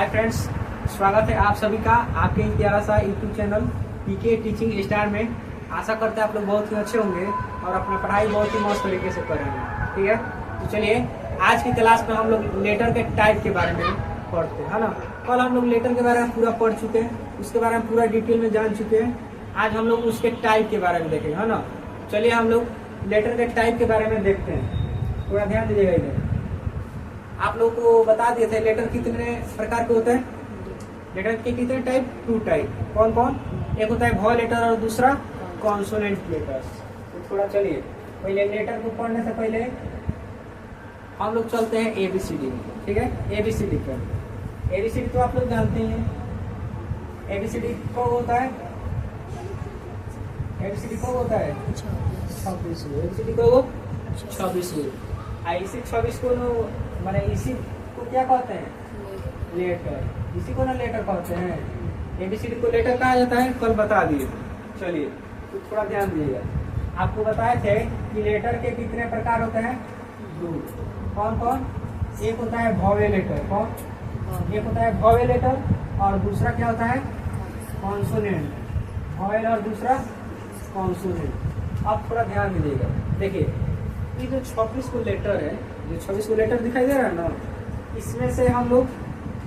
Hi friends, स्वागत है आप सभी का आपके इन प्यारा सा YouTube channel PK teaching star में। आशा करते हैं आप लोग बहुत ही अच्छे होंगे और अपना पढ़ाई बहुत ही मस्त तरीके से करेंगे। ठीक है, तो चलिए आज की क्लास में हम लोग लेटर के टाइप के बारे में पढ़ते हैं, है ना। कल हम लोग लेटर के बारे में पूरा पढ़ चुके हैं, उसके बारे में पूरा डिटेल में जान चुके हैं। आज हम लोग उसके टाइप के बारे में देखेंगे, है ना। चलिए हम लोग लेटर के टाइप के बारे में देखते हैं, थोड़ा ध्यान दीजिएगा इधर। आप लोग को बता दिए थे लेटर कितने प्रकार के होते हैं। लेटर के कितने टाइप? 2 टाइप। कौन कौन? एक होता है वॉवल लेटर और दूसरा कॉन्सोनेंट लेटर्स। तो थोड़ा चलिए पहले लेटर को पढ़ने से पहले हम लोग चलते हैं ABCD। ठीक है, ABCD पर। ABCD तो आप लोग जानते हैं। ABCD कब होता है? ABCD कब होता है? 26। ABCD कब? 26। इसी 26 को माने इसी को क्या कहते हैं? लेटर। इसी को ना लेटर कहते हैं। ABCD को लेटर कहा जाता है, कल बता दिए। चलिए तो थोड़ा ध्यान दीजिएगा। आपको बताए थे कि लेटर के कितने प्रकार होते हैं? 2। कौन कौन? एक होता है वॉवेल लेटर। कौन? एक होता है वॉवेल लेटर और दूसरा क्या होता है? कॉन्सोनेंट। वॉवेल और दूसरा कॉन्सोनेंट। अब थोड़ा ध्यान दीजिएगा। देखिए ये जो 26 को लेटर है, जो 26 को लेटर दिखाई दे रहा है ना, इसमें से हम लोग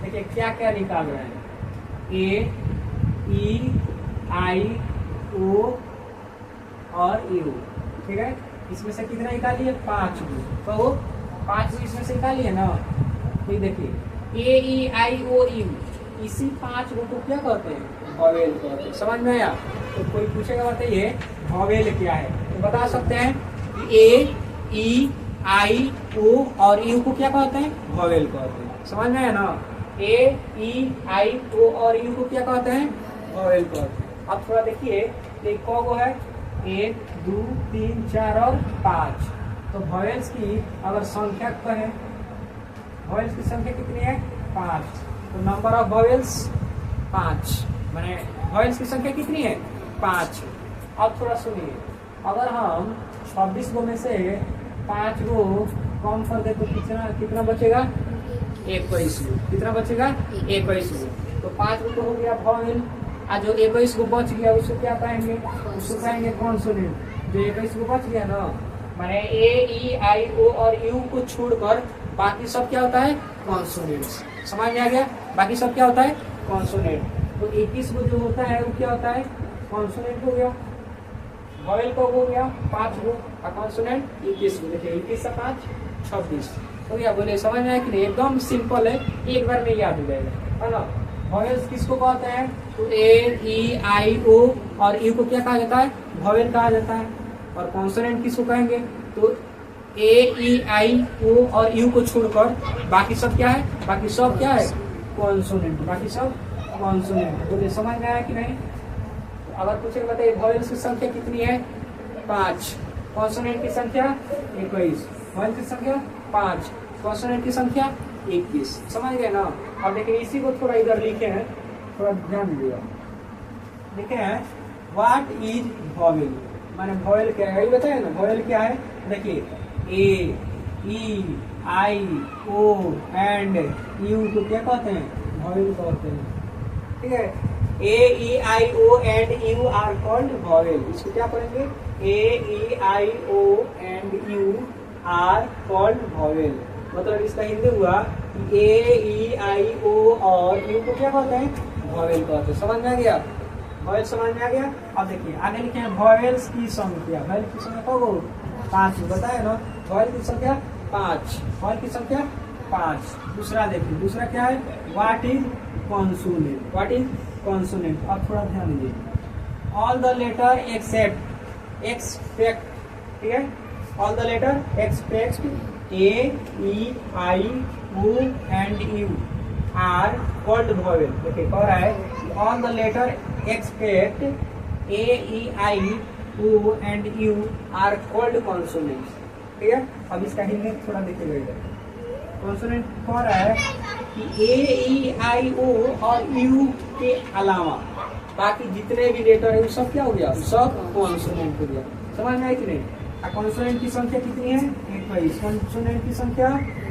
देखिए क्या क्या निकाल रहे हैं। A, E, I, O और U। ठीक है, इसमें से कितना निकालिए? 5 गो। तो 5 गो इसमें से निकालिए ना। तो देखिए A, E, I, O, U, इसी 5 गो को क्या कहते हैं? वॉवेल कहते हैं। समझ में आया? तो कोई पूछेगा बताइए वॉवेल क्या है, तो बता सकते हैं A, E, I, O और U को क्या कहते हैं? वॉवेल कहते हैं। समझ में आया ना? A, E, I, O और U को क्या कहते हैं? वॉवेल कहते हैं। अब थोड़ा देखिए एक कौगो है? 1, 2, 3, 4 और 5। तो वॉवेल्स की अगर संख्या कहें, वॉवेल्स की संख्या कितनी है? 5। तो नंबर ऑफ वॉवेल्स 5, माने वॉवेल्स की संख्या कितनी है? 5। अब थोड़ा सुनिए, अगर हम 26 गो में से 5 गो कम कर दे तो कितना कितना बचेगा? 21 गो। कितना बचेगा? 21 गो। तो 5 गो तो हो गया वॉवेल, और जो 21 गो बच गया उसको क्या कहेंगे? उसको कहेंगे कॉन्सोनेंट। जो 21 गो बच गया ना, माने A, E, I, O और U को छोड़कर बाकी सब क्या होता है? कॉन्सोनेंट्स। समझ में आ गया? बाकी सब क्या होता है? कॉन्सोनेंट। तो 21 गो जो होता है वो क्या होता है? कॉन्सोनेंट हो गया। वॉवेल को हो गया 5 गो और कॉन्सोनेंट 21 गो। देखिए 21 से 5 26 हो गया। बोले समझ में आया कि नहीं? एकदम सिंपल है, एक बार में याद हो जाएगा, है ना। वॉवेल्स किसको कहते हैं? तो A, E, I, O और U को क्या कहा जाता है? वॉवेल कहा जाता है। और कॉन्सोनेंट किसको कहेंगे? तो A, E, I, O और U को छोड़कर बाकी सब क्या है? बाकी सब क्या है? कॉन्सोनेंट। बाकी सब कॉन्सोनेंट। बोले समझ में आया कि नहीं? अगर पूछेगा बताइए वॉवेल्स की संख्या कितनी है? 5। कॉन्सोनेंट की संख्या 21। वॉवेल की संख्या 5, कॉन्सोनेंट की संख्या 21। समझ गए ना? अब देखिए इसी को थोड़ा इधर लिखे हैं, थोड़ा ध्यान दीजिएगा। लिखे हैं व्हाट इज वॉवेल, माने वॉवेल क्या है? बताए ना वॉवेल क्या है। देखिए A, E, I, O and U को क्या कहते हैं? वॉवेल कहते हैं। ठीक है, A, E, I, O and U are called vowel. इसको क्या पढ़ेंगे? A, E, I, O and U are called vowel. मतलब इसका हिंदी हुआ A, E, I, O और U को क्या कहते हैं? वॉवेल कहते हैं। समझ में आ गया? वॉवेल समझ में आ गया। अब देखिए आगे लिखे हैं वॉवेल्स की संख्या। वॉवेल की संख्या कब? 5। बताए ना, वॉवेल की संख्या 5। वॉवेल की संख्या 5। दूसरा देखिए, दूसरा क्या है? What is consonant. What is consonant. अब थोड़ा ध्यान दीजिए। All the letter expect. ठीक है, all the letter expect A, E, I, O and U are called vowel। देखिए कह रहा है all the letter expect A, E, I, O and U are called consonants। ठीक है, अब इसका हिंदी थोड़ा देखिएगा इधर। कॉन्सोनेंट कह रहा है कि A, E, I, O और U के अलावा बाकी जितने भी लेटर है वो सब क्या हो गया? सब कॉन्सोनेंट हो गया। समझ में आया कि नहीं? कॉन्सोनेंट की संख्या कितनी है? 21। कॉन्सोनेंट की संख्या